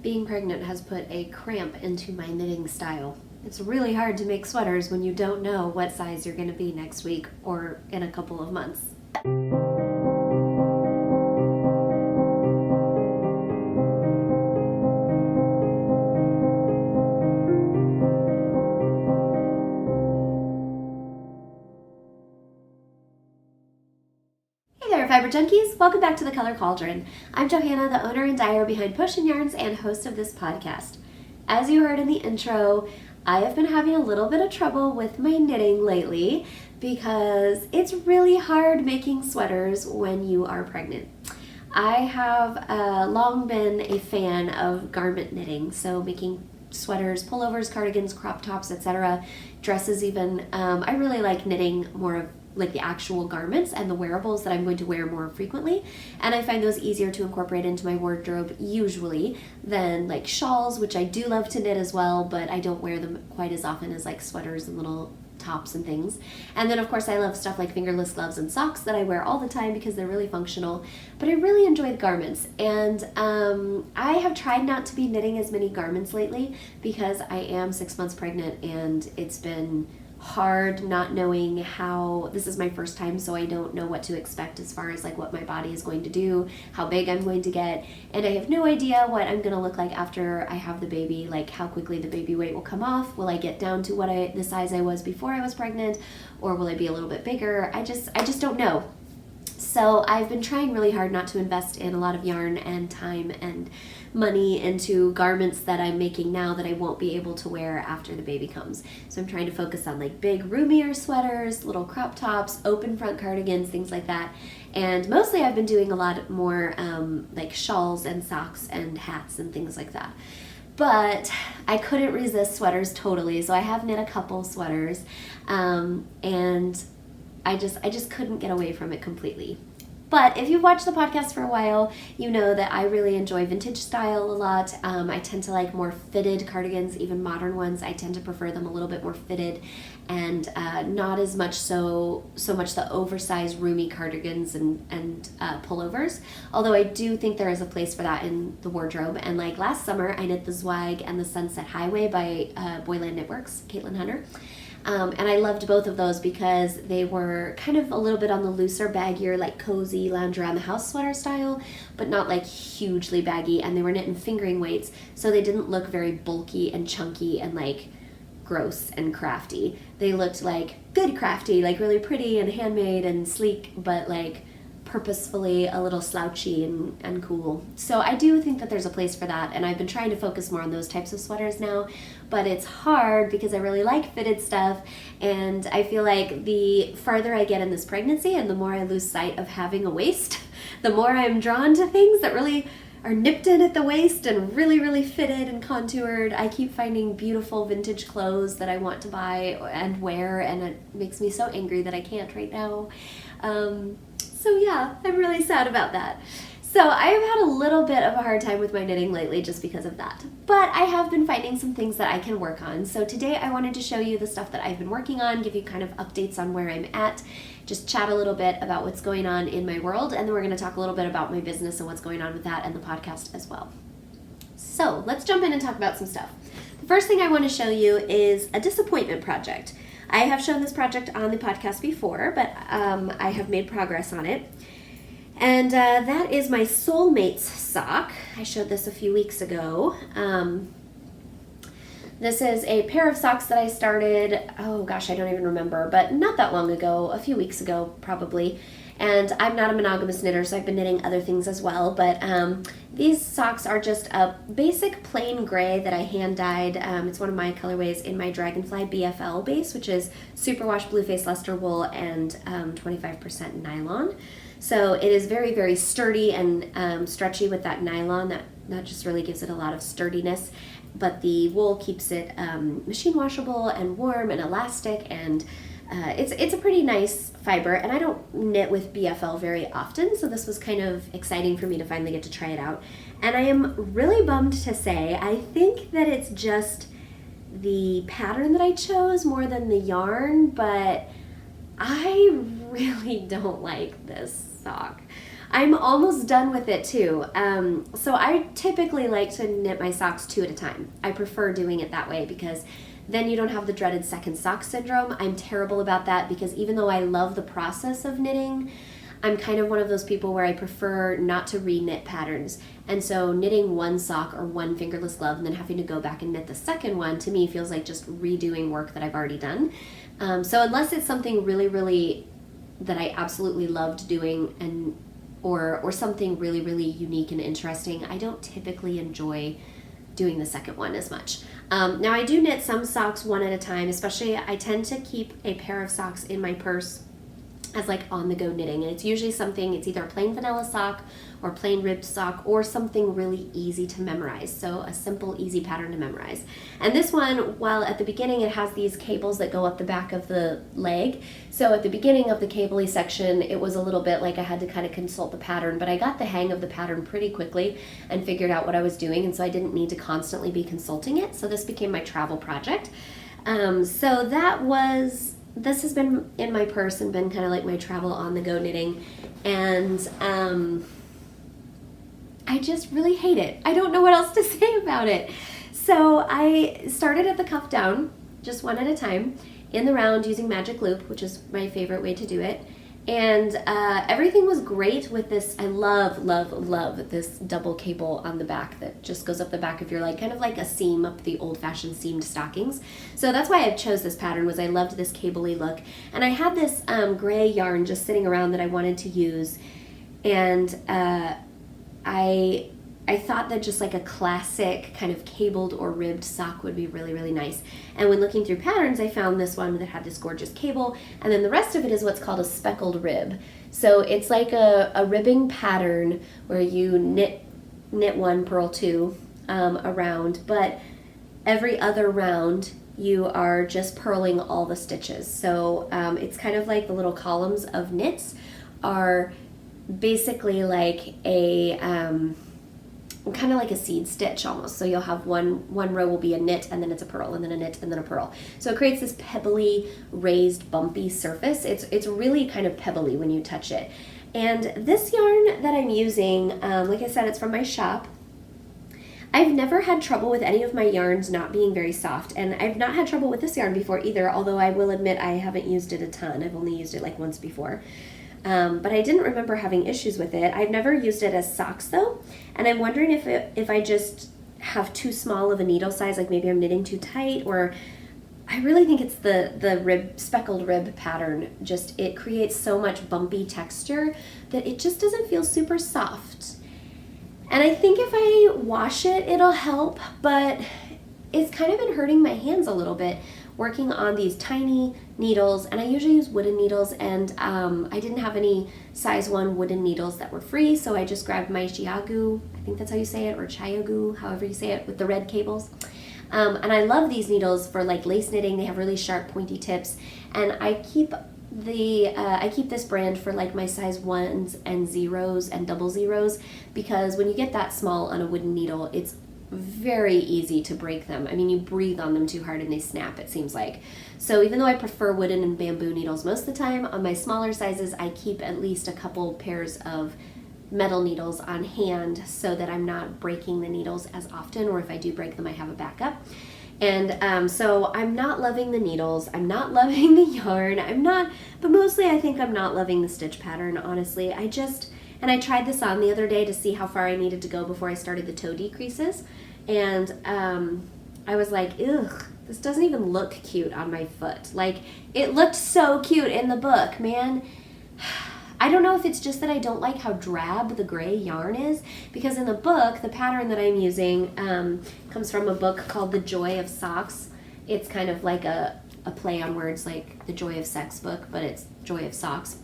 Being pregnant has put a cramp into my knitting style. It's really hard to make sweaters when you don't know what size you're going to be next week or in a couple of months. Fiber Junkies, welcome back to the Color Cauldron. I'm Johanna, the owner and dyer behind Push and Yarns and host of this podcast. As you heard in the intro, I have been having a little bit of trouble with my knitting lately because it's really hard making sweaters when you are pregnant. I have long been a fan of garment knitting, so making sweaters, pullovers, cardigans, crop tops, etc., dresses even. I really like knitting more of like the actual garments and the wearables that I'm going to wear more frequently, and I find those easier to incorporate into my wardrobe usually than like shawls, which I do love to knit as well, but I don't wear them quite as often as like sweaters and little tops and things. And then of course I love stuff like fingerless gloves and socks that I wear all the time because they're really functional, but I really enjoy the garments. And I have tried not to be knitting as many garments lately because I am 6 months pregnant and it's been hard not knowing how. This is my first time, so I don't know what to expect as far as like what my body is going to do, how big I'm going to get, and I have no idea what I'm going to look like after I have the baby, like how quickly the baby weight will come off. Will I get down to the size I was before I was pregnant, or will I be a little bit bigger? I just don't know. So I've been trying really hard not to invest in a lot of yarn and time and money into garments that I'm making now that I won't be able to wear after the baby comes. So I'm trying to focus on like big roomier sweaters, little crop tops, open front cardigans, things like that. And mostly I've been doing a lot more like shawls and socks and hats and things like that. But I couldn't resist sweaters totally, so I have knit a couple sweaters, and I just couldn't get away from it completely. But if you've watched the podcast for a while, you know that I really enjoy vintage style a lot. I tend to like more fitted cardigans, even modern ones. I tend to prefer them a little bit more fitted and not as much so much the oversized roomy cardigans and pullovers. Although I do think there is a place for that in the wardrobe. And like last summer, I knit the Zweig and the Sunset Highway by Boyland Knitworks, Caitlin Hunter. And I loved both of those because they were kind of a little bit on the looser, baggier, like cozy lounge around the house sweater style, but not like hugely baggy, and they were knit in fingering weights, so they didn't look very bulky and chunky and like gross and crafty. They looked like good crafty, like really pretty and handmade and sleek, but like purposefully a little slouchy and cool. So I do think that there's a place for that, and I've been trying to focus more on those types of sweaters now, but it's hard because I really like fitted stuff, and I feel like the farther I get in this pregnancy and the more I lose sight of having a waist, the more I'm drawn to things that really are nipped in at the waist and really, really fitted and contoured. I keep finding beautiful vintage clothes that I want to buy and wear, and it makes me so angry that I can't right now. So yeah, I'm really sad about that. So I have had a little bit of a hard time with my knitting lately just because of that. But I have been finding some things that I can work on. So today I wanted to show you the stuff that I've been working on, give you kind of updates on where I'm at, just chat a little bit about what's going on in my world, and then we're going to talk a little bit about my business and what's going on with that and the podcast as well. So let's jump in and talk about some stuff. The first thing I want to show you is a disappointment project. I have shown this project on the podcast before, but I have made progress on it. And that is my Soulmates sock. I showed this a few weeks ago. This is a pair of socks that I started, oh gosh, I don't even remember, but not that long ago, a few weeks ago probably. And I'm not a monogamous knitter, so I've been knitting other things as well. But these socks are just a basic plain gray that I hand dyed. It's one of my colorways in my Dragonfly BFL base, which is superwash Blueface Luster wool and 25% nylon. So it is very, very sturdy and stretchy with that nylon. That just really gives it a lot of sturdiness. But the wool keeps it machine washable and warm and elastic, and it's a pretty nice fiber. And I don't knit with BFL very often, so this was kind of exciting for me to finally get to try it out. And I am really bummed to say I think that it's just the pattern that I chose more than the yarn, but I really don't like this sock. I'm almost done with it too. So I typically like to knit my socks 2 at a time. I prefer doing it that way because then you don't have the dreaded second sock syndrome. I'm terrible about that because even though I love the process of knitting, I'm kind of one of those people where I prefer not to re-knit patterns. And so knitting one sock or one fingerless glove and then having to go back and knit the second one to me feels like just redoing work that I've already done. So unless it's something really, really that I absolutely loved doing and or something really, really unique and interesting, I don't typically enjoy doing the second one as much. Now I do knit some socks 1 at a time, especially I tend to keep a pair of socks in my purse as like on-the-go knitting, and it's usually something, it's either a plain vanilla sock or plain ribbed sock or something really easy to memorize, so a simple easy pattern to memorize. And this one, while at the beginning it has these cables that go up the back of the leg, so at the beginning of the cabley section it was a little bit like I had to kind of consult the pattern, but I got the hang of the pattern pretty quickly and figured out what I was doing, and so I didn't need to constantly be consulting it, so this became my travel project. So this has been in my purse and been kind of like my travel on-the-go knitting, and I just really hate it. I don't know what else to say about it. So I started at the cuff down, just 1 at a time, in the round using magic loop, which is my favorite way to do it. And everything was great with this. I love, love, love this double cable on the back that just goes up the back of your leg, kind of like a seam up the old-fashioned seamed stockings. So that's why I chose this pattern, was I loved this cabley look. And I had this gray yarn just sitting around that I wanted to use, and I thought that just like a classic kind of cabled or ribbed sock would be really, really nice. And when looking through patterns, I found this one that had this gorgeous cable, and then the rest of it is what's called a speckled rib. So it's like a ribbing pattern where you knit 1, purl 2 around, but every other round you are just purling all the stitches. So it's kind of like the little columns of knits are basically like a kind of like a seed stitch almost. So you'll have one row will be a knit, and then it's a purl, and then a knit, and then a purl. So it creates this pebbly, raised, bumpy surface. It's really kind of pebbly when you touch it. And this yarn that I'm using, like I said, it's from my shop. I've never had trouble with any of my yarns not being very soft, and I've not had trouble with this yarn before either, although I will admit I haven't used it a ton. I've only used it like once before. But I didn't remember having issues with it. I've never used it as socks though, and I'm wondering if I just have too small of a needle size, like maybe I'm knitting too tight, or I really think it's the speckled rib pattern. Just, it creates so much bumpy texture that it just doesn't feel super soft. And I think if I wash it, it'll help, but it's kind of been hurting my hands a little bit working on these tiny needles, and I usually use wooden needles, and I didn't have any size 1 wooden needles that were free, so I just grabbed my Chiagu, I think that's how you say it, or Chiagu, however you say it, with the red cables. And I love these needles for like lace knitting. They have really sharp pointy tips, and I keep this brand for like my size 1s and 0s and double 0s, because when you get that small on a wooden needle, it's very easy to break them. I mean, you breathe on them too hard and they snap, it seems like. So even though I prefer wooden and bamboo needles most of the time, on my smaller sizes I keep at least a couple pairs of metal needles on hand so that I'm not breaking the needles as often, or if I do break them, I have a backup. And so I'm not loving the needles, I'm not loving the yarn, but mostly I think I'm not loving the stitch pattern, honestly. And I tried this on the other day to see how far I needed to go before I started the toe decreases. And I was like, ugh, this doesn't even look cute on my foot. Like, it looked so cute in the book, man. I don't know if it's just that I don't like how drab the gray yarn is, because in the book, the pattern that I'm using comes from a book called The Joy of Socks. It's kind of like a play on words, like the Joy of Sex book, but it's Joy of Socks.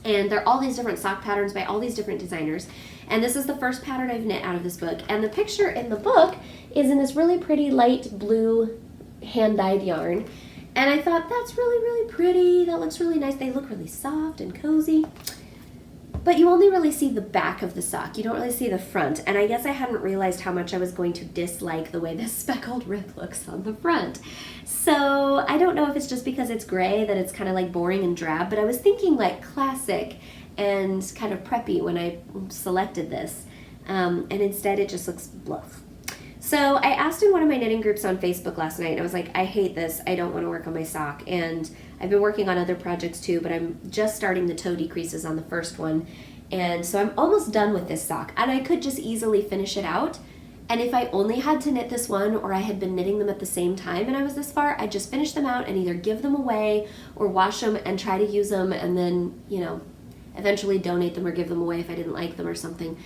And there are all these different sock patterns by all these different designers. And this is the first pattern I've knit out of this book. And the picture in the book is in this really pretty light blue hand-dyed yarn. And I thought, that's really, really pretty. That looks really nice. They look really soft and cozy. But you only really see the back of the sock. You don't really see the front. And I guess I hadn't realized how much I was going to dislike the way this speckled rib looks on the front. So I don't know if it's just because it's gray that it's kind of like boring and drab, but I was thinking like classic and kind of preppy when I selected this. And instead it just looks bluff. So I asked in one of my knitting groups on Facebook last night, and I was like, I hate this. I don't want to work on my sock. And I've been working on other projects too, but I'm just starting the toe decreases on the first one. And so I'm almost done with this sock, and I could just easily finish it out. And if I only had to knit this one, or I had been knitting them at the same time and I was this far, I'd just finish them out and either give them away or wash them and try to use them, and then, eventually donate them or give them away if I didn't like them or something.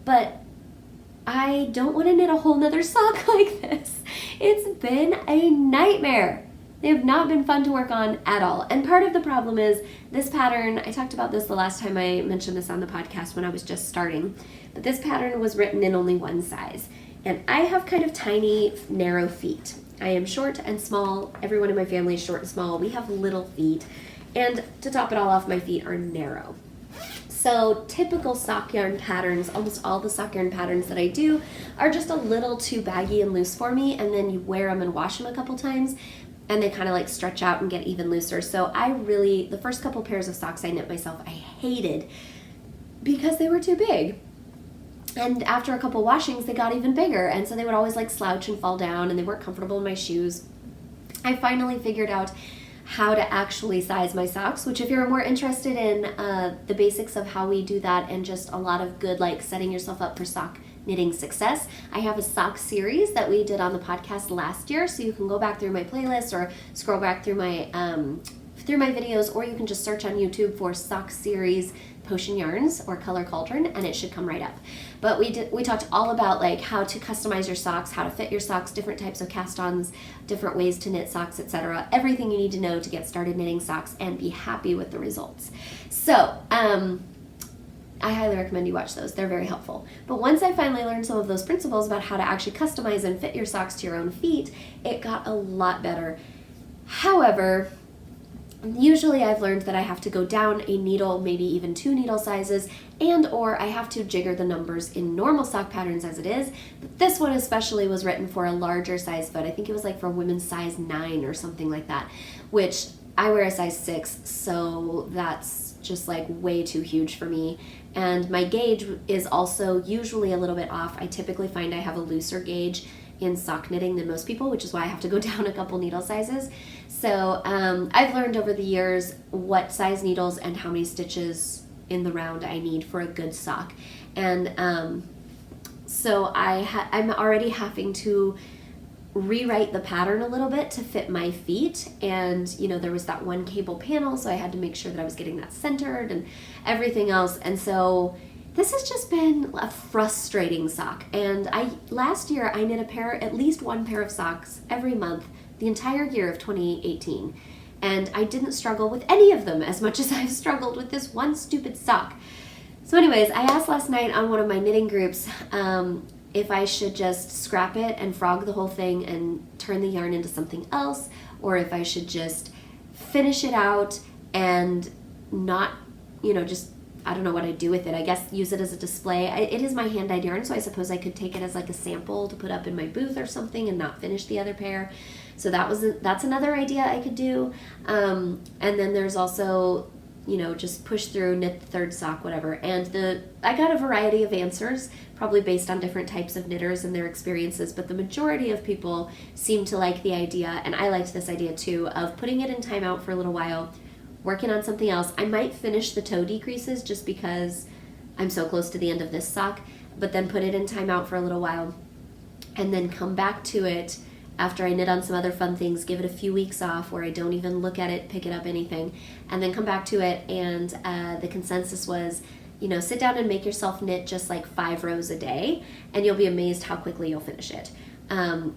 But I don't want to knit a whole nother sock like this. It's been a nightmare. They have not been fun to work on at all. And part of the problem is this pattern, I talked about this the last time I mentioned this on the podcast when I was just starting, but this pattern was written in only one size. And I have kind of tiny, narrow feet. I am short and small. Everyone in my family is short and small. We have little feet. And to top it all off, my feet are narrow. So typical sock yarn patterns, almost all the sock yarn patterns that I do are just a little too baggy and loose for me, and then you wear them and wash them a couple times and they kind of like stretch out and get even looser. So the first couple pairs of socks I knit myself, I hated because they were too big. And after a couple washings, they got even bigger, and so they would always like slouch and fall down, and they weren't comfortable in my shoes. I finally figured out how to actually size my socks, which if you're more interested in the basics of how we do that and just a lot of good like setting yourself up for sock knitting success, I have a sock series that we did on the podcast last year, so you can go back through my playlist or scroll back through my videos, or you can just search on YouTube for sock series Potion Yarns or Color Cauldron and it should come right up. But we talked all about like how to customize your socks, how to fit your socks, different types of cast-ons, different ways to knit socks, etc. Everything you need to know to get started knitting socks and be happy with the results. So I highly recommend you watch those. They're very helpful. But once I finally learned some of those principles about how to actually customize and fit your socks to your own feet, it got a lot better. However, usually I've learned that I have to go down a needle, maybe even 2 needle sizes, and or I have to jigger the numbers in normal sock patterns as it is. But this one especially was written for a larger size foot. I think it was like for women's size 9 or something like that, which I wear a size 6, so that's just like way too huge for me. And my gauge is also usually a little bit off. I typically find I have a looser gauge in sock knitting than most people, which is why I have to go down a couple needle sizes. So I've learned over the years what size needles and how many stitches in the round I need for a good sock. And so I'm already having to rewrite the pattern a little bit to fit my feet, and there was that one cable panel, so I had to make sure that I was getting that centered and everything else. And so this has just been a frustrating sock. And last year I knit at least one pair of socks every month the entire year of 2018, and I didn't struggle with any of them as much as I've struggled with this one stupid sock. So anyways, I asked last night on one of my knitting groups if I should just scrap it and frog the whole thing and turn the yarn into something else, or if I should just finish it out and not, just, I don't know what I'd do with it. I guess use it as a display. It is my hand-dyed yarn, so I suppose I could take it as like a sample to put up in my booth or something and not finish the other pair. So that's another idea I could do. And then there's also, just push through, knit the third sock, whatever. And I got a variety of answers, probably based on different types of knitters and their experiences, but the majority of people seem to like the idea, and I liked this idea too, of putting it in timeout for a little while, working on something else. I might finish the toe decreases just because I'm so close to the end of this sock, but then put it in timeout for a little while and then come back to it after I knit on some other fun things, give it a few weeks off where I don't even look at it, pick it up, anything, and then come back to it. And the consensus was, sit down and make yourself knit just like 5 rows a day, and you'll be amazed how quickly you'll finish it.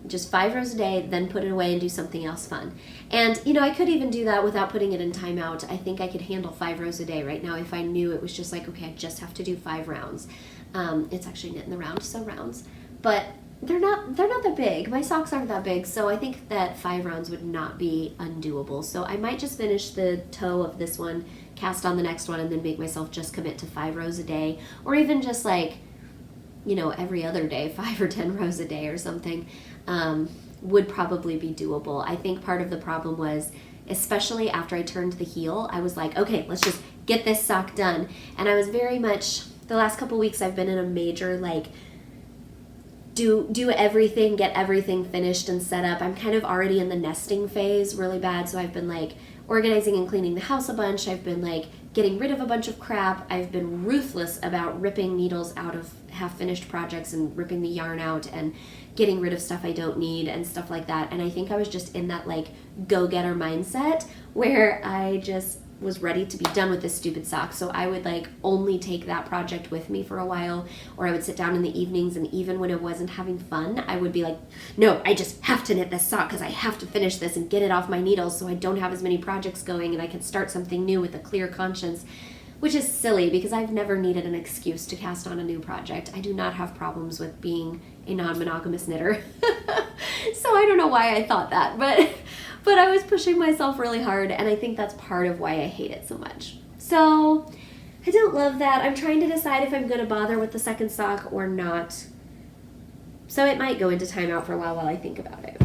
Just 5 rows a day, then put it away and do something else fun. And, I could even do that without putting it in timeout. I think I could handle 5 rows a day right now if I knew it was just like, okay, I just have to do 5 rounds. It's actually knit in the round, so rounds. But they're not that big. My socks aren't that big, so I think that 5 rounds would not be undoable. So I might just finish the toe of this one, cast on the next one, and then make myself just commit to 5 rows a day, or even just like, every other day, 5 or 10 rows a day or something, would probably be doable. I think part of the problem was, especially after I turned the heel, I was like, okay, let's just get this sock done. And I was very much, the last couple weeks I've been in a major like do everything, get everything finished and set up. I'm kind of already in the nesting phase really bad, so I've been like organizing and cleaning the house a bunch. I've been like getting rid of a bunch of crap. I've been ruthless about ripping needles out of half-finished projects and ripping the yarn out and getting rid of stuff I don't need and stuff like that. And I think I was just in that like go-getter mindset where I just was ready to be done with this stupid sock. So I would like only take that project with me for a while, or I would sit down in the evenings, and even when I wasn't having fun, I would be like, no, I just have to knit this sock because I have to finish this and get it off my needles so I don't have as many projects going and I can start something new with a clear conscience, which is silly because I've never needed an excuse to cast on a new project. I do not have problems with being a non-monogamous knitter. So I don't know why I thought that, but I was pushing myself really hard, and I think that's part of why I hate it so much. So I don't love that. I'm trying to decide if I'm going to bother with the second sock or not. So it might go into timeout for a while I think about it.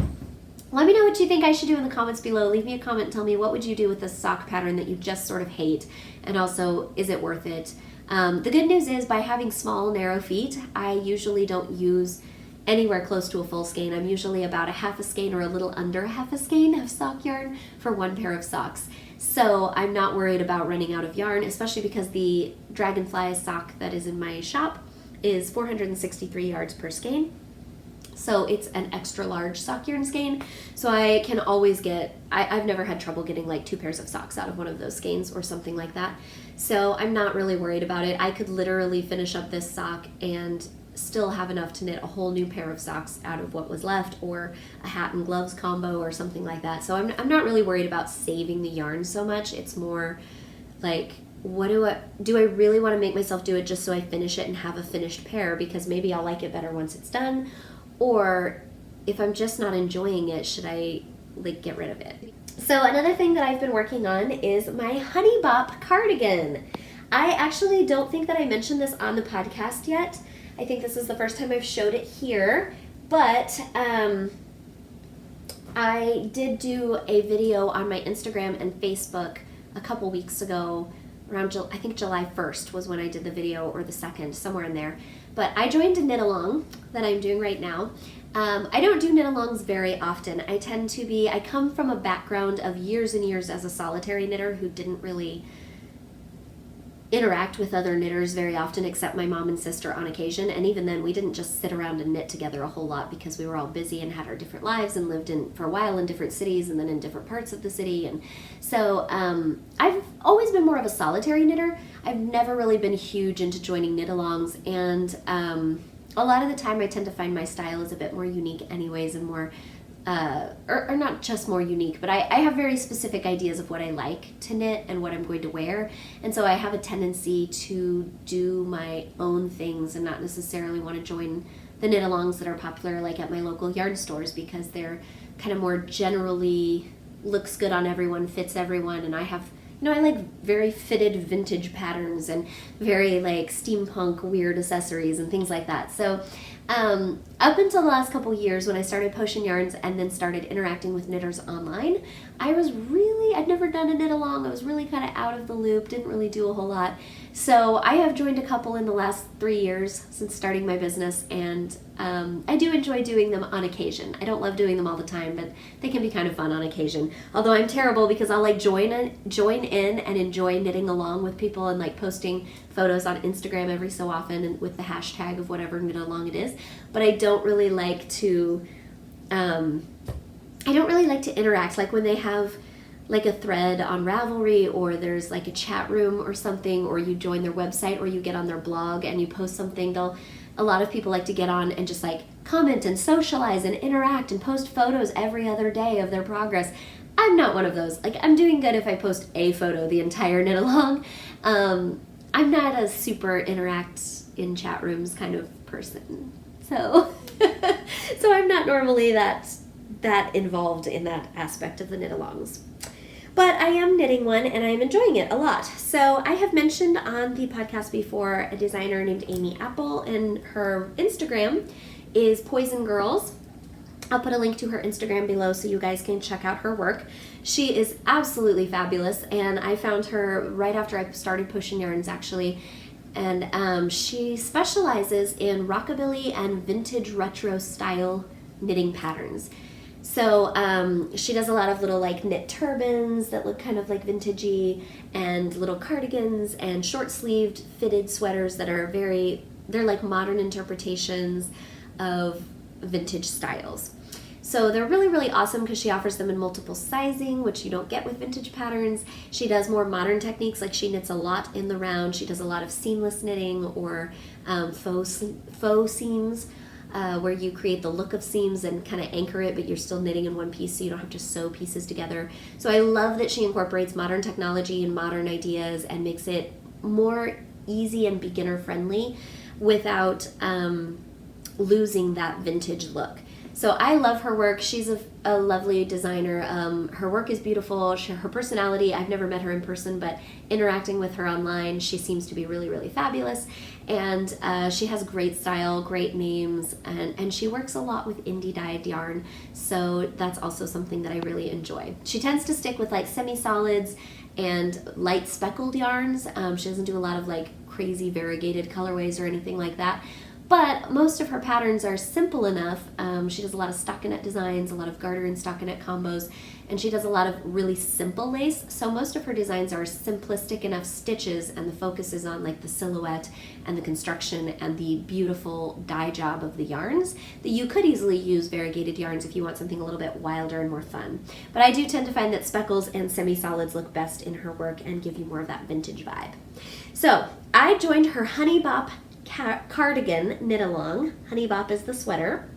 Let me know what you think I should do in the comments below. Leave me a comment and tell me what would you do with this sock pattern that you just sort of hate, and also, is it worth it? The good news is, by having small, narrow feet, I usually don't use anywhere close to a full skein. I'm usually about a half a skein or a little under a half a skein of sock yarn for one pair of socks. So I'm not worried about running out of yarn, especially because the Dragonfly sock that is in my shop is 463 yards per skein. So it's an extra large sock yarn skein. So I can always get, I've never had trouble getting like 2 pairs of socks out of one of those skeins or something like that. So I'm not really worried about it. I could literally finish up this sock and still have enough to knit a whole new pair of socks out of what was left, or a hat and gloves combo or something like that. So I'm not really worried about saving the yarn so much. It's more like, what do I really want to make myself do it just so I finish it and have a finished pair, because maybe I'll like it better once it's done, or if I'm just not enjoying it, should I like get rid of it? So another thing that I've been working on is my Honey Bop cardigan. I actually don't think that I mentioned this on the podcast yet. I think this is the first time I've showed it here, but I did do a video on my Instagram and Facebook a couple weeks ago, around I think July 1st was when I did the video, or the 2nd, somewhere in there. But I joined a knit along that I'm doing right now. I don't do knit alongs very often. I come from a background of years and years as a solitary knitter who didn't really interact with other knitters very often, except my mom and sister on occasion. And even then, we didn't just sit around and knit together a whole lot because we were all busy and had our different lives and lived for a while in different cities and then in different parts of the city. And so I've always been more of a solitary knitter. I've never really been huge into joining knit-alongs, and a lot of the time I tend to find my style is a bit more unique anyways, and more or not just more unique, but I have very specific ideas of what I like to knit and what I'm going to wear, and so I have a tendency to do my own things and not necessarily want to join the knit-alongs that are popular like at my local yarn stores, because they're kind of more generally looks good on everyone, fits everyone, and I have, I like very fitted vintage patterns and very like steampunk weird accessories and things like that. So up until the last couple years when I started Potion Yarns and then started interacting with knitters online, I'd never done a knit along. I was really kind of out of the loop, didn't really do a whole lot. So I have joined a couple in the last 3 years since starting my business, and I do enjoy doing them on occasion. I don't love doing them all the time, but they can be kind of fun on occasion. Although I'm terrible because I'll like join in and enjoy knitting along with people and like posting photos on Instagram every so often and with the hashtag of whatever knit along it is. But I don't really like to interact, like when they have like a thread on Ravelry, or there's like a chat room or something, or you join their website, or you get on their blog and you post something. A lot of people like to get on and just like comment and socialize and interact and post photos every other day of their progress. I'm not one of those. Like, I'm doing good if I post a photo the entire knit along. I'm not a super interact in chat rooms kind of person. So I'm not normally that involved in that aspect of the knit alongs. But I am knitting one and I am enjoying it a lot. So I have mentioned on the podcast before a designer named Appel, and her Instagram is Poison Girls. I'll put a link to her Instagram below so you guys can check out her work. She is absolutely fabulous, and I found her right after I started Push and Yarns, actually. And she specializes in rockabilly and vintage retro style knitting patterns. So she does a lot of little like knit turbans that look kind of like vintagey, and little cardigans and short sleeved fitted sweaters that are they're like modern interpretations of vintage styles. So they're really, really awesome because she offers them in multiple sizing, which you don't get with vintage patterns. She does more modern techniques, like she knits a lot in the round. She does a lot of seamless knitting or faux seams, where you create the look of seams and kind of anchor it, but you're still knitting in one piece so you don't have to sew pieces together. So I love that she incorporates modern technology and modern ideas and makes it more easy and beginner friendly without losing that vintage look. So I love her work. She's a lovely designer. Her work is beautiful. Her personality, I've never met her in person, but interacting with her online, she seems to be really, really fabulous. And she has great style, great names, and she works a lot with indie dyed yarn. So that's also something that I really enjoy. She tends to stick with like semi-solids and light speckled yarns. She doesn't do a lot of like crazy variegated colorways or anything like that. But most of her patterns are simple enough. She does a lot of stockinette designs, a lot of garter and stockinette combos, and she does a lot of really simple lace. So most of her designs are simplistic enough stitches, and the focus is on like the silhouette and the construction and the beautiful dye job of the yarns that you could easily use variegated yarns if you want something a little bit wilder and more fun. But I do tend to find that speckles and semi-solids look best in her work and give you more of that vintage vibe. So I joined her Honey Bop cardigan knit along. Honey Bop is the sweater,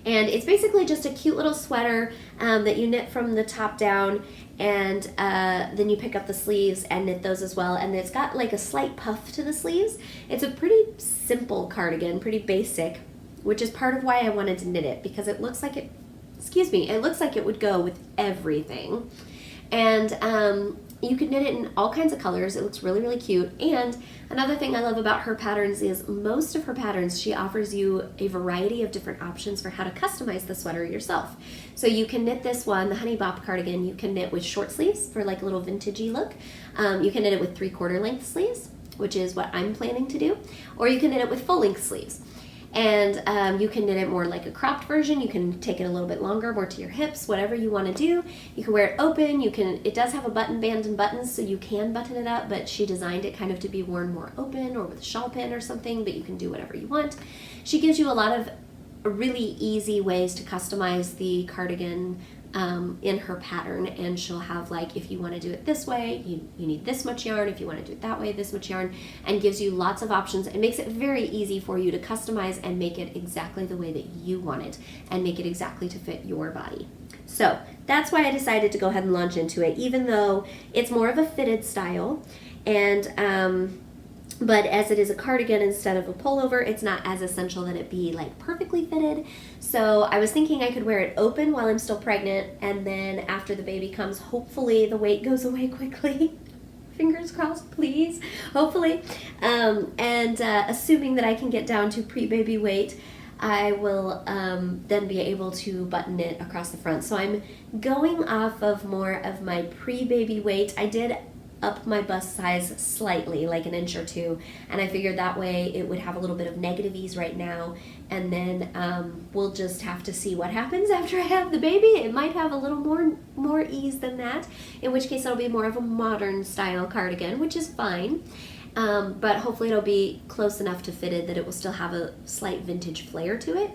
and it's basically just a cute little sweater that you knit from the top down, and then you pick up the sleeves and knit those as well, and it's got like a slight puff to the sleeves. It's a pretty simple cardigan, pretty basic, which is part of why I wanted to knit it, because it looks like it looks like it would go with everything. And you can knit it in all kinds of colors. It looks really, really cute. And another thing I love about her patterns is most of her patterns, she offers you a variety of different options for how to customize the sweater yourself. So you can knit this one, the Honey Bop cardigan, you can knit with short sleeves for like a little vintagey look. You can knit it with 3/4 length sleeves, which is what I'm planning to do. Or you can knit it with full length sleeves. And you can knit it more like a cropped version. You can take it a little bit longer, more to your hips, whatever you want to do. You can wear it open. It does have a button band and buttons, so you can button it up, but she designed it kind of to be worn more open or with a shawl pin or something, but you can do whatever you want. She gives you a lot of really easy ways to customize the cardigan in her pattern, and she'll have like, if you want to do it this way, you need this much yarn. If you want to do it that way, this much yarn, and gives you lots of options. It makes it very easy for you to customize and make it exactly the way that you want it, and make it exactly to fit your body. So that's why I decided to go ahead and launch into it, even though it's more of a fitted style, and but as it is a cardigan instead of a pullover, it's not as essential that it be like perfectly fitted. So I was thinking I could wear it open while I'm still pregnant, and then after the baby comes, hopefully the weight goes away quickly. Fingers crossed, please. Hopefully. Assuming that I can get down to pre-baby weight, I will then be able to button it across the front. So I'm going off of more of my pre-baby weight. I did up my bust size slightly, like 1 inch or 2, and I figured that way it would have a little bit of negative ease right now, and then we'll just have to see what happens after I have the baby. It might have a little more ease than that, in which case it'll be more of a modern style cardigan, which is fine, but hopefully it'll be close enough to fitted that it will still have a slight vintage flair to it,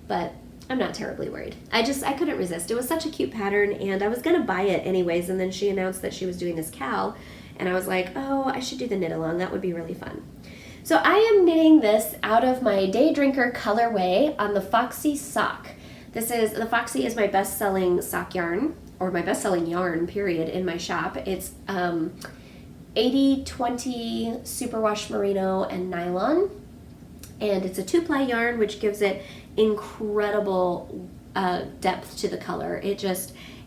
but I'm not terribly worried. I couldn't resist. It was such a cute pattern, and I was going to buy it anyways, and then she announced that she was doing this cowl, and I was like, oh, I should do the knit along. That would be really fun. So I am knitting this out of my Day Drinker colorway on the Foxy sock. The Foxy is my best-selling sock yarn, or my best-selling yarn, period, in my shop. It's 80/20 superwash merino and nylon, and it's a 2-ply yarn, which gives it incredible depth to the color.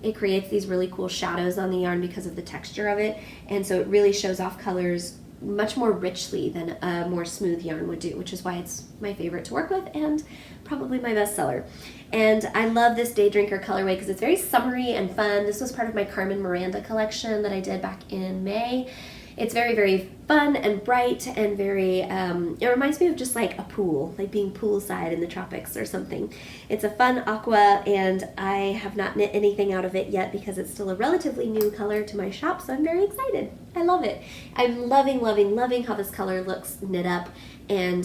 It creates these really cool shadows on the yarn because of the texture of it, and so it really shows off colors much more richly than a more smooth yarn would do, which is why it's my favorite to work with and probably my best seller. And I love this Day Drinker colorway because it's very summery and fun. This was part of my Carmen Miranda collection that I did back in May. It's very, very fun and bright and very, it reminds me of just like a pool, like being poolside in the tropics or something. It's a fun aqua, and I have not knit anything out of it yet because it's still a relatively new color to my shop, so I'm very excited. I love it. I'm loving, loving, loving how this color looks knit up, and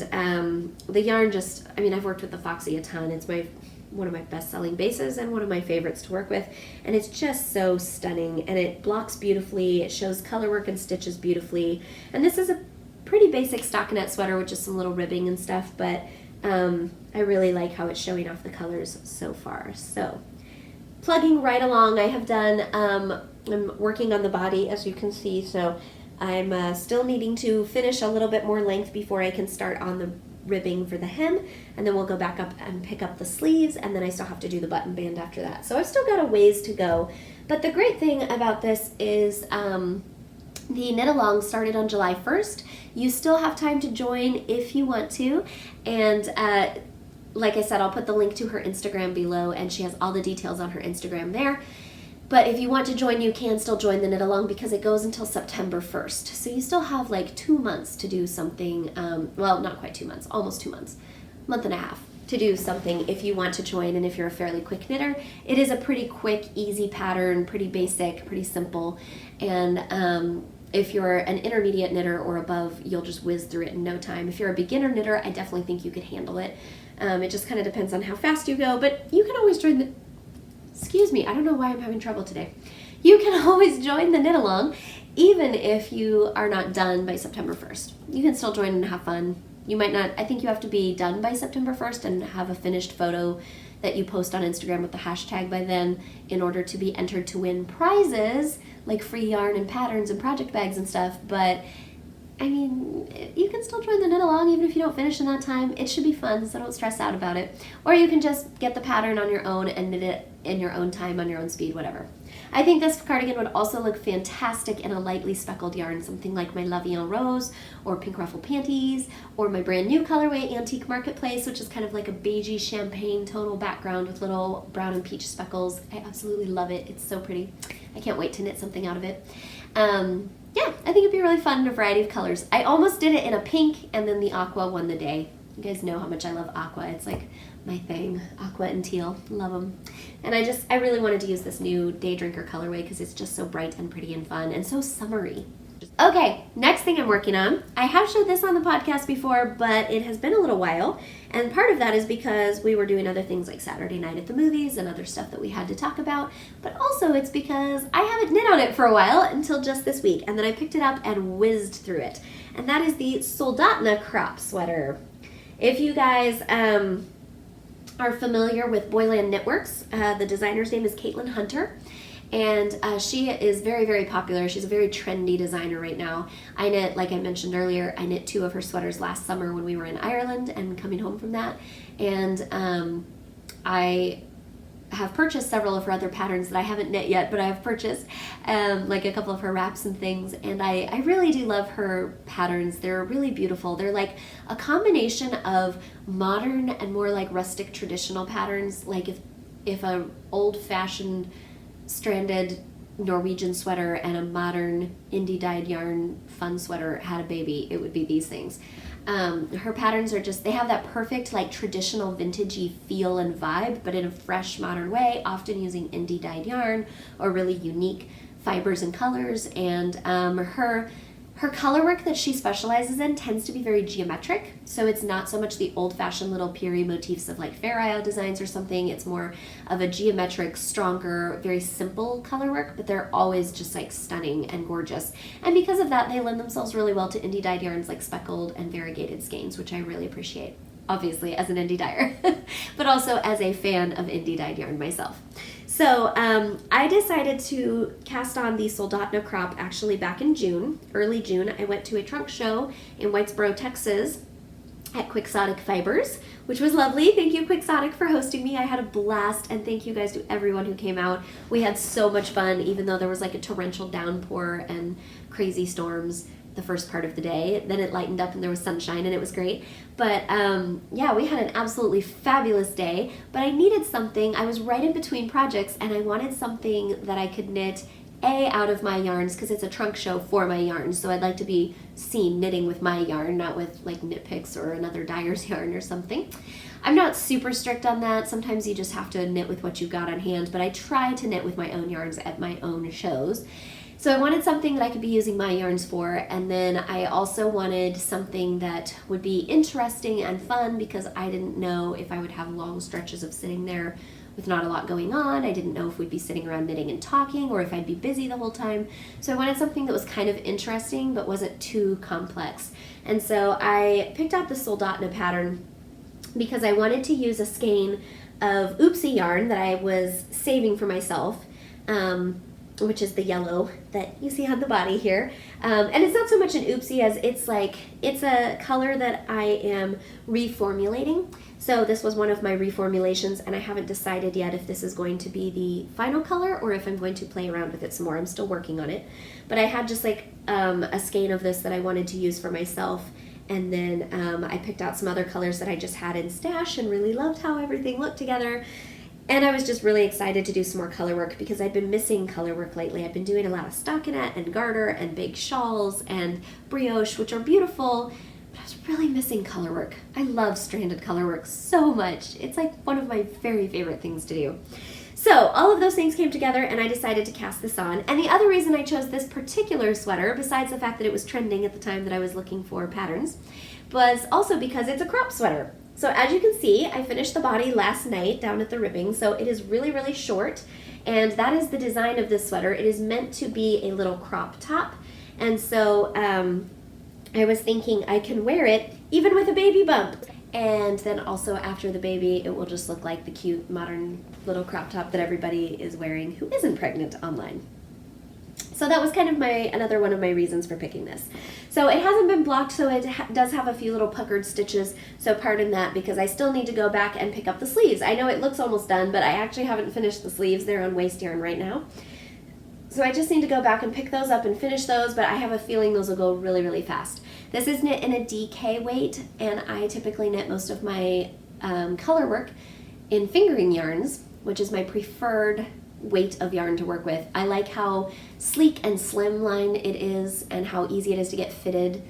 the yarn just, I mean, I've worked with the Foxy a ton. It's one of my best-selling bases and one of my favorites to work with, and it's just so stunning, and it blocks beautifully, it shows color work and stitches beautifully, and this is a pretty basic stockinette sweater with just some little ribbing and stuff, but I really like how it's showing off the colors so far. So plugging right along, I have done, I'm working on the body, as you can see, so I'm still needing to finish a little bit more length before I can start on the ribbing for the hem, and then we'll go back up and pick up the sleeves, and then I still have to do the button band after that. So I've still got a ways to go, but the great thing about this is the knit along started on July 1st. You still have time to join if you want to, and like I said, I'll put the link to her Instagram below, and she has all the details on her Instagram there. But if you want to join, you can still join the knit along because it goes until September 1st. So you still have like 2 months to do something, well, not quite 2 months, almost 2 months, month and a half to do something if you want to join, and if you're a fairly quick knitter. It is a pretty quick, easy pattern, pretty basic, pretty simple, and if you're an intermediate knitter or above, you'll just whiz through it in no time. If you're a beginner knitter, I definitely think you could handle it. It just kind of depends on how fast you go, but you can always join the... Excuse me, I don't know why I'm having trouble today. You can always join the knit along, even if you are not done by September 1st. You can still join and have fun. You might not, I think you have to be done by September 1st and have a finished photo that you post on Instagram with the hashtag by then in order to be entered to win prizes, like free yarn and patterns and project bags and stuff. But I mean, you can still join the knit along even if you don't finish in that time. It should be fun, so don't stress out about it. Or you can just get the pattern on your own and knit it in your own time, on your own speed, whatever. I think this cardigan would also look fantastic in a lightly speckled yarn, something like my La Vie en Rose or Pink Ruffle Panties, or my brand new colorway Antique Marketplace, which is kind of like a beigey champagne tonal background with little brown and peach speckles. I absolutely love it. It's so pretty. I can't wait to knit something out of it. Yeah, I think it'd be really fun in a variety of colors. I almost did it in a pink, and then the aqua won the day. You guys know how much I love aqua. It's like my thing. Aqua and teal. Love them. And I really wanted to use this new Day Drinker colorway because it's just so bright and pretty and fun and so summery. Okay, next thing I'm working on. I have showed this on the podcast before, but it has been a little while. And part of that is because we were doing other things like Saturday night at the movies and other stuff that we had to talk about. But also it's because I haven't knit on it for a while until just this week. And then I picked it up and whizzed through it. And that is the Soldotna crop sweater. If you guys are familiar with Boyland Knitworks, the designer's name is Caitlin Hunter. And she is very, very popular. She's a very trendy designer right now. I knit, like I mentioned earlier, I knit 2 of her sweaters last summer when we were in Ireland and coming home from that. And I have purchased several of her other patterns that I haven't knit yet, but I have purchased like a couple of her wraps and things. And I really do love her patterns. They're really beautiful. They're like a combination of modern and more like rustic traditional patterns. Like if a old-fashioned stranded Norwegian sweater and a modern indie dyed yarn fun sweater had a baby, it would be these things. Her patterns are just, they have that perfect like traditional vintagey feel and vibe, but in a fresh modern way, often using indie dyed yarn or really unique fibers and colors. And her color work that she specializes in tends to be very geometric, so it's not so much the old-fashioned little Piri motifs of like Fair Isle designs or something. It's more of a geometric, stronger, very simple color work, but they're always just like stunning and gorgeous. And because of that, they lend themselves really well to indie dyed yarns like speckled and variegated skeins, which I really appreciate, obviously as an indie dyer, but also as a fan of indie dyed yarn myself. So I decided to cast on the Soldotna crop actually back in June, early June. I went to a trunk show in Whitesboro, Texas at Quixotic Fibers, which was lovely. Thank you, Quixotic, for hosting me. I had a blast, and thank you guys to everyone who came out. We had so much fun, even though there was like a torrential downpour and crazy storms. the first part of the day. Then it lightened up and there was sunshine and it was great. But yeah, we had an absolutely fabulous day, but I needed something. I was right in between projects and I wanted something that I could knit out of my yarns, because it's a trunk show for my yarns, so I'd like to be seen knitting with my yarn, not with like Knit Picks or another dyer's yarn or something. I'm not super strict on that. Sometimes you just have to knit with what you've got on hand, but I try to knit with my own yarns at my own shows. So I wanted something that I could be using my yarns for, and then I also wanted something that would be interesting and fun, because I didn't know if I would have long stretches of sitting there with not a lot going on. I didn't know if we'd be sitting around knitting and talking, or if I'd be busy the whole time. So I wanted something that was kind of interesting but wasn't too complex. And so I picked out the Soldotna pattern because I wanted to use a skein of Oopsie yarn that I was saving for myself, which is the yellow that you see on the body here. And it's not so much an Oopsie as it's a color that I am reformulating. So this was one of my reformulations, and I haven't decided yet if this is going to be the final color or if I'm going to play around with it some more. I'm still working on it. But I had just like a skein of this that I wanted to use for myself, and then I picked out some other colors that I just had in stash and really loved how everything looked together. And I was just really excited to do some more color work because I've been missing color work lately. I've been doing a lot of stockinette and garter and big shawls and brioche, which are beautiful, but I was really missing color work. I love stranded color work so much. It's like one of my very favorite things to do. So all of those things came together and I decided to cast this on. And the other reason I chose this particular sweater, besides the fact that it was trending at the time that I was looking for patterns, was also because it's a crop sweater. So as you can see, I finished the body last night down at the ribbing, so it is really, really short, and that is the design of this sweater. It is meant to be a little crop top, and so I was thinking I can wear it even with a baby bump, and then also after the baby, it will just look like the cute modern little crop top that everybody is wearing who isn't pregnant online. So that was kind of another one of my reasons for picking this. So it hasn't been blocked, so it does have a few little puckered stitches, so pardon that because I still need to go back and pick up the sleeves. I know it looks almost done, but I actually haven't finished the sleeves. They're on waste yarn right now. So I just need to go back and pick those up and finish those, but I have a feeling those will go really, really fast. This is knit in a DK weight, and I typically knit most of my color work in fingering yarns, which is my preferred weight of yarn to work with. I like how sleek and slimline it is and how easy it is to get fitted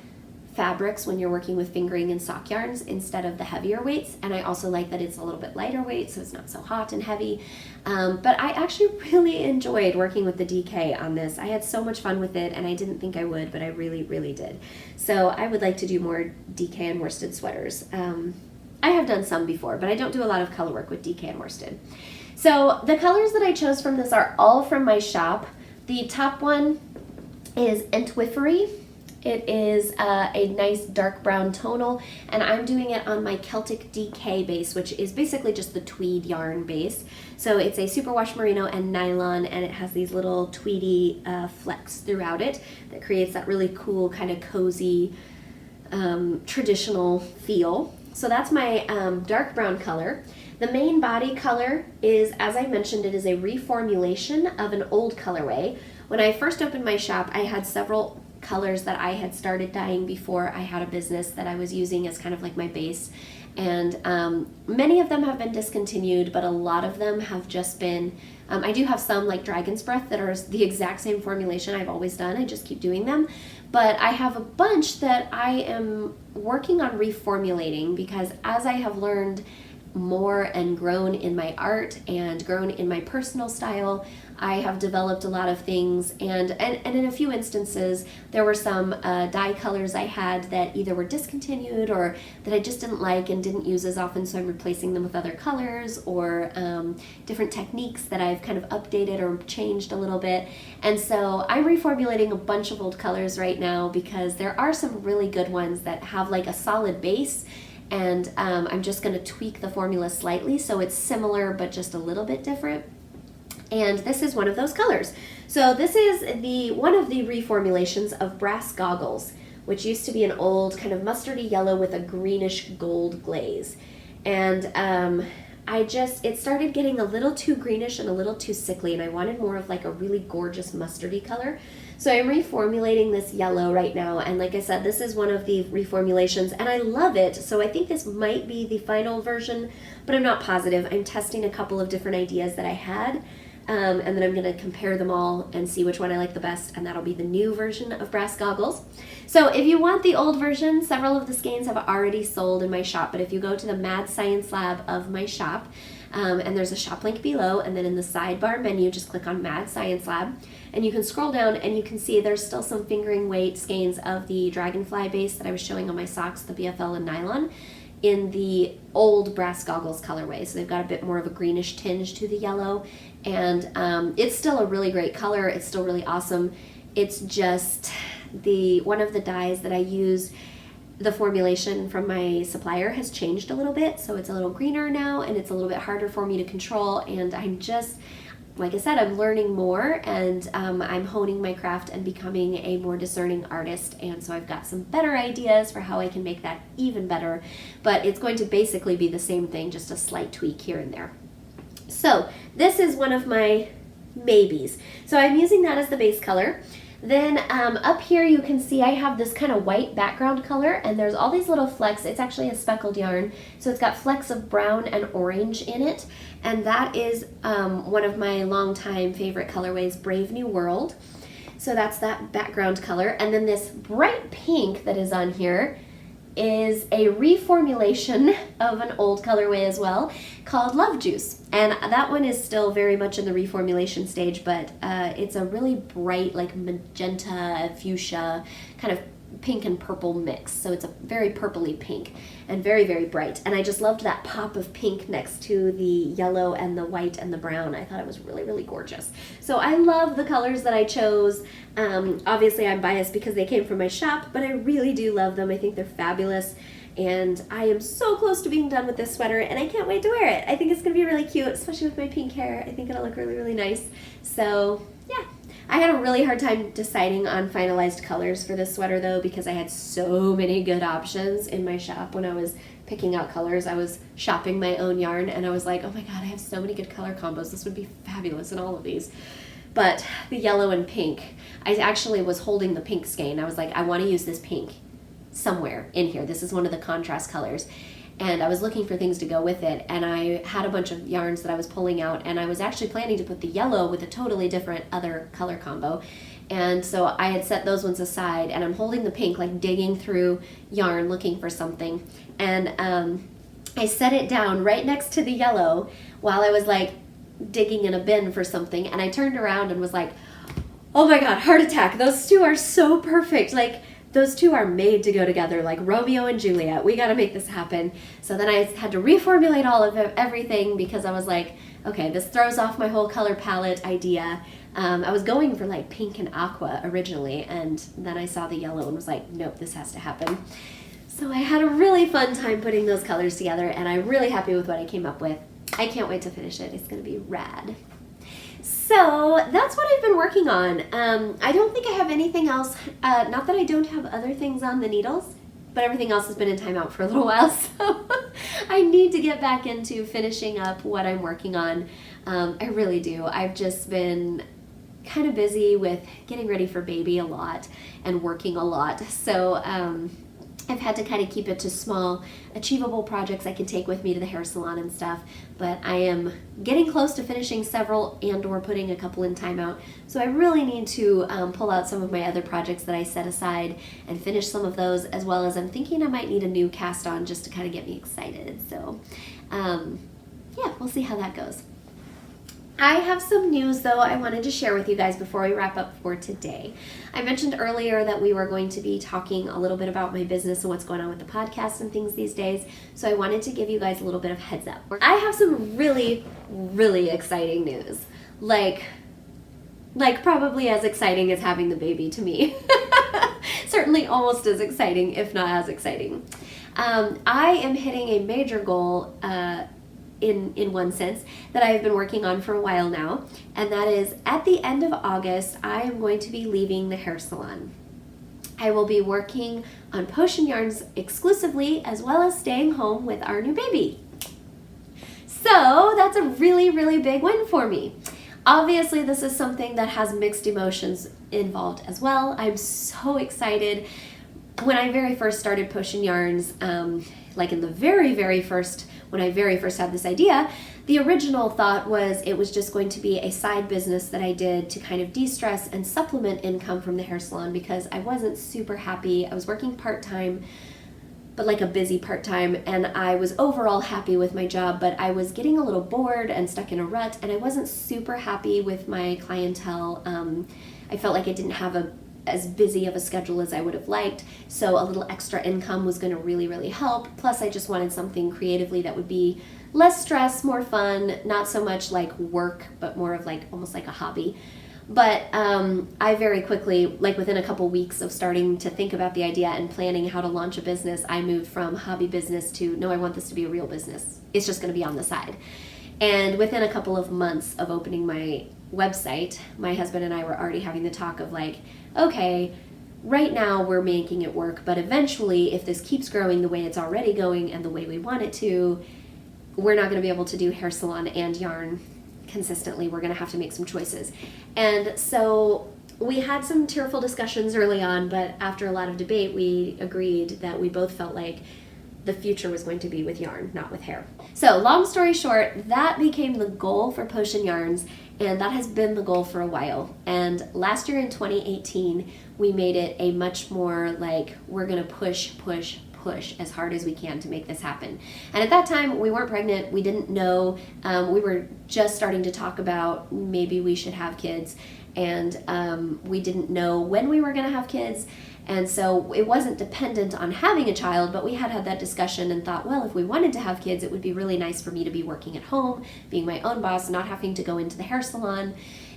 fabrics when you're working with fingering and sock yarns instead of the heavier weights, and I also like that it's a little bit lighter weight so it's not so hot and heavy. But I actually really enjoyed working with the DK on this. I had so much fun with it and I didn't think I would, but I really, really did. So I would like to do more DK and worsted sweaters. I have done some before, but I don't do a lot of color work with DK and worsted. So the colors that I chose from this are all from my shop. The top one is Entwifery. It is a nice dark brown tonal, and I'm doing it on my Celtic DK base, which is basically just the tweed yarn base. So it's a superwash merino and nylon, and it has these little tweedy flecks throughout it that creates that really cool kind of cozy traditional feel. So that's my dark brown color. The main body color is, as I mentioned, it is a reformulation of an old colorway. When I first opened my shop, I had several colors that I had started dyeing before I had a business that I was using as kind of like my base. And many of them have been discontinued, but a lot of them have just been, I do have some like Dragon's Breath that are the exact same formulation I've always done. I just keep doing them. But I have a bunch that I am working on reformulating because as I have learned more and grown in my art and grown in my personal style, I have developed a lot of things, and in a few instances there were some dye colors I had that either were discontinued or that I just didn't like and didn't use as often, so I'm replacing them with other colors or different techniques that I've kind of updated or changed a little bit. And so I'm reformulating a bunch of old colors right now because there are some really good ones that have like a solid base, and I'm just going to tweak the formula slightly so it's similar but just a little bit different. And this is one of those colors. So this is one of the reformulations of Brass Goggles, which used to be an old kind of mustardy yellow with a greenish gold glaze. And it started getting a little too greenish and a little too sickly, and I wanted more of like a really gorgeous mustardy color. So I'm reformulating this yellow right now, and like I said, this is one of the reformulations, and I love it, so I think this might be the final version, but I'm not positive. I'm testing a couple of different ideas that I had, and then I'm going to compare them all and see which one I like the best, and that'll be the new version of Brass Goggles. So if you want the old version, several of the skeins have already sold in my shop, but if you go to the Mad Science Lab of my shop, and there's a shop link below, and then in the sidebar menu, just click on Mad Science Lab, and you can scroll down and you can see there's still some fingering weight skeins of the Dragonfly base that I was showing on my socks, the BFL and nylon, in the old Brass Goggles colorway. So they've got a bit more of a greenish tinge to the yellow, and it's still a really great color. It's still really awesome. It's just one of the dyes that I use, the formulation from my supplier has changed a little bit, so it's a little greener now, and it's a little bit harder for me to control, and I'm just, like I said, I'm learning more, and I'm honing my craft and becoming a more discerning artist, and so I've got some better ideas for how I can make that even better, but it's going to basically be the same thing, just a slight tweak here and there. So this is one of my maybes. So I'm using that as the base color. Then up here you can see I have this kind of white background color, and there's all these little flecks. It's actually a speckled yarn, so it's got flecks of brown and orange in it, and that is one of my longtime favorite colorways, Brave New World. So that's that background color, and then this bright pink that is on here is a reformulation of an old colorway as well called Love Juice, and that one is still very much in the reformulation stage, but it's a really bright, like magenta, fuchsia, kind of pink and purple mix, so it's a very purpley pink and very, very bright, and I just loved that pop of pink next to the yellow and the white and the brown. I thought it was really, really gorgeous. So I love the colors that I chose. Obviously I'm biased because they came from my shop, but I really do love them. I think they're fabulous, and I am so close to being done with this sweater, and I can't wait to wear it. I think it's going to be really cute, especially with my pink hair. I think it'll look really, really nice. So yeah. I had a really hard time deciding on finalized colors for this sweater though, because I had so many good options in my shop when I was picking out colors. I was shopping my own yarn, and I was like, oh my god, I have so many good color combos. This would be fabulous in all of these. But the yellow and pink, I actually was holding the pink skein. I was like, I want to use this pink somewhere in here. This is one of the contrast colors. And I was looking for things to go with it, and I had a bunch of yarns that I was pulling out, and I was actually planning to put the yellow with a totally different other color combo, and so I had set those ones aside, and I'm holding the pink, like digging through yarn looking for something, and I set it down right next to the yellow while I was like digging in a bin for something, and I turned around and was like, oh my god, heart attack, those two are so perfect, like those two are made to go together, like Romeo and Juliet. We got to make this happen. So then I had to reformulate all of everything, because I was like, okay, this throws off my whole color palette idea. I was going for like pink and aqua originally, and then I saw the yellow and was like, nope, this has to happen. So I had a really fun time putting those colors together, and I'm really happy with what I came up with. I can't wait to finish it. It's going to be rad. So that's what I've been working on. I don't think I have anything else, not that I don't have other things on the needles, but everything else has been in timeout for a little while, so I need to get back into finishing up what I'm working on. I really do. I've just been kind of busy with getting ready for baby a lot and working a lot, so I've had to kind of keep it to small, achievable projects I can take with me to the hair salon and stuff, but I am getting close to finishing several and/or putting a couple in timeout, so I really need to pull out some of my other projects that I set aside and finish some of those, as well as I'm thinking I might need a new cast on just to kind of get me excited, so yeah, we'll see how that goes. I have some news though I wanted to share with you guys before we wrap up for today. I mentioned earlier that we were going to be talking a little bit about my business and what's going on with the podcast and things these days, so I wanted to give you guys a little bit of heads up. I have some really, really exciting news. Like probably as exciting as having the baby to me. Certainly almost as exciting, if not as exciting. I am hitting a major goal in one sense that I have been working on for a while now, and that is at the end of August I am going to be leaving the hair salon. I will be working on Potion yarns exclusively, as well as staying home with our new baby. So that's a really, really big win for me. Obviously, this is something that has mixed emotions involved as well. I'm so excited. When I very first started Potion Yarns, like in the very first, when I very first had this idea, the original thought was it was just going to be a side business that I did to kind of de-stress and supplement income from the hair salon, because I wasn't super happy. I was working part-time, but like a busy part-time, and I was overall happy with my job, but I was getting a little bored and stuck in a rut, and I wasn't super happy with my clientele. I felt like I didn't have as busy of a schedule as I would have liked, so a little extra income was going to really help. Plus, I just wanted something creatively that would be less stress, more fun, not so much like work, but more of like almost like a hobby. But I very quickly, like within a couple weeks of starting to think about the idea and planning how to launch a business, I moved from hobby business to, no, I want this to be a real business. It's just going to be on the side. And within a couple of months of opening my website, my husband and I were already having the talk of like, okay, right now we're making it work, but eventually if this keeps growing the way it's already going and the way we want it to, we're not going to be able to do hair salon and yarn consistently. We're going to have to make some choices. And so we had some tearful discussions early on, but after a lot of debate, we agreed that we both felt like the future was going to be with yarn, not with hair. So long story short, that became the goal for Potion Yarns, and that has been the goal for a while. And last year in 2018, we made it a much more like, we're going to push as hard as we can to make this happen. And at that time, we weren't pregnant. We didn't know. We were just starting to talk about maybe we should have kids, and we didn't know when we were going to have kids. And so it wasn't dependent on having a child, but we had that discussion and thought, well, if we wanted to have kids, it would be really nice for me to be working at home, being my own boss, not having to go into the hair salon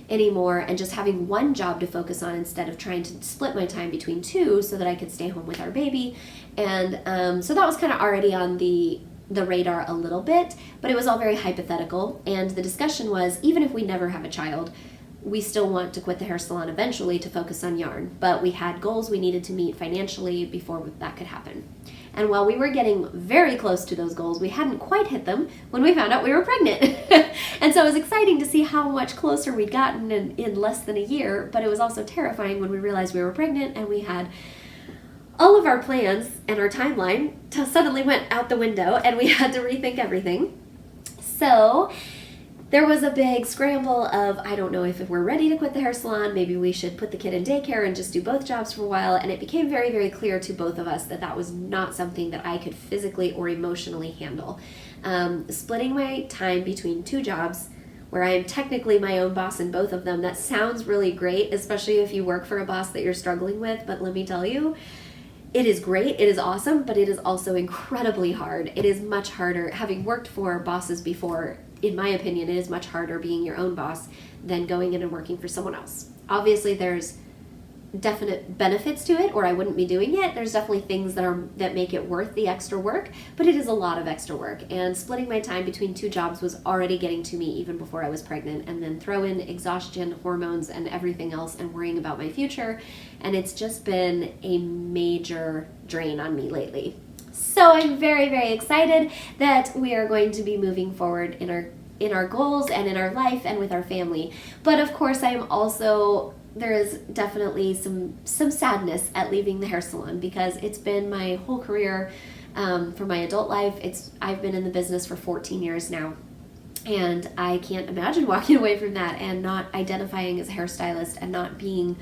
anymore, and just having one job to focus on instead of trying to split my time between two so that I could stay home with our baby. And so that was kind of already on the radar a little bit, but it was all very hypothetical. And the discussion was, even if we never have a child, we still want to quit the hair salon eventually to focus on yarn, but we had goals we needed to meet financially before that could happen. And while we were getting very close to those goals, we hadn't quite hit them when we found out we were pregnant. And so it was exciting to see how much closer we'd gotten in less than a year, but it was also terrifying when we realized we were pregnant and we had all of our plans and our timeline suddenly went out the window and we had to rethink everything. So there was a big scramble of, I don't know if we're ready to quit the hair salon, maybe we should put the kid in daycare and just do both jobs for a while, and it became very clear to both of us that that was not something that I could physically or emotionally handle. Splitting my time between two jobs, where I am technically my own boss in both of them, that sounds really great, especially if you work for a boss that you're struggling with, but let me tell you, it is great, it is awesome, but it is also incredibly hard. It is much harder, having worked for bosses before. In my opinion, it is much harder being your own boss than going in and working for someone else. Obviously, there's definite benefits to it, or I wouldn't be doing it. There's definitely things that make it worth the extra work, but it is a lot of extra work. And splitting my time between two jobs was already getting to me even before I was pregnant, and then throw in exhaustion, hormones, and everything else, and worrying about my future. And it's just been a major drain on me lately. So I'm very excited that we are going to be moving forward in our goals and in our life and with our family. But of course, there is definitely some sadness at leaving the hair salon, because it's been my whole career for my adult life. I've been in the business for 14 years now, and I can't imagine walking away from that and not identifying as a hairstylist and not being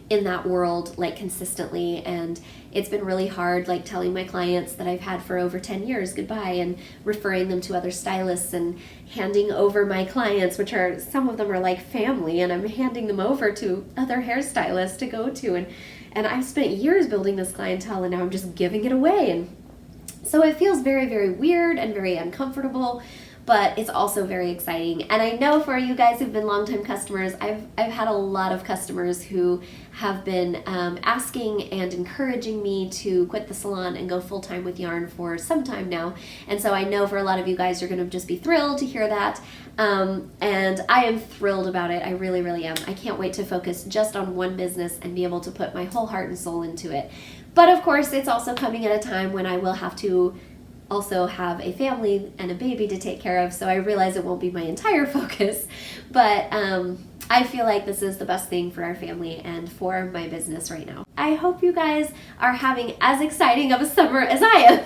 in that world like consistently. And it's been really hard, like telling my clients that I've had for over 10 years goodbye and referring them to other stylists and handing over my clients, which are, some of them are like family, and I'm handing them over to other hairstylists to go to, and I've spent years building this clientele, and now I'm just giving it away. And so it feels very weird and very uncomfortable, but it's also very exciting. And I know for you guys who've been longtime customers, I've had a lot of customers who have been asking and encouraging me to quit the salon and go full-time with yarn for some time now. And so I know for a lot of you guys, you're going to just be thrilled to hear that. And I am thrilled about it. I really am. I can't wait to focus just on one business and be able to put my whole heart and soul into it. But of course, it's also coming at a time when I will have to also have a family and a baby to take care of, so I realize it won't be my entire focus, but I feel like this is the best thing for our family and for my business right now. I hope you guys are having as exciting of a summer as I am.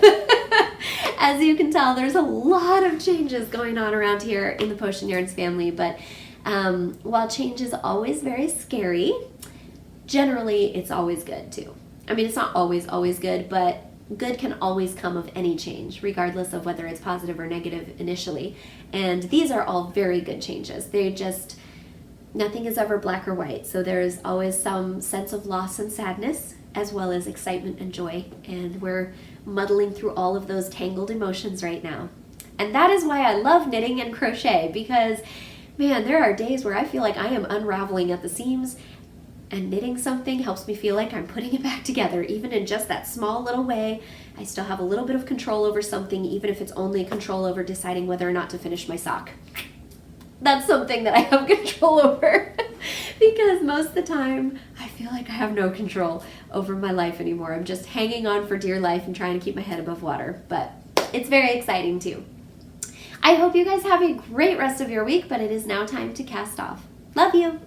As you can tell, there's a lot of changes going on around here in the Potion Yarns family, but while change is always very scary, generally it's always good too. I mean, it's not always good, but good can always come of any change, regardless of whether it's positive or negative initially. And these are all very good changes. Nothing is ever black or white. So there's always some sense of loss and sadness, as well as excitement and joy. And we're muddling through all of those tangled emotions right now. And that is why I love knitting and crochet, because man, there are days where I feel like I am unraveling at the seams, and knitting something helps me feel like I'm putting it back together, even in just that small little way. I still have a little bit of control over something, even if it's only control over deciding whether or not to finish my sock. That's something that I have control over because most of the time I feel like I have no control over my life anymore. I'm just hanging on for dear life and trying to keep my head above water, but it's very exciting too. I hope you guys have a great rest of your week, but it is now time to cast off. Love you.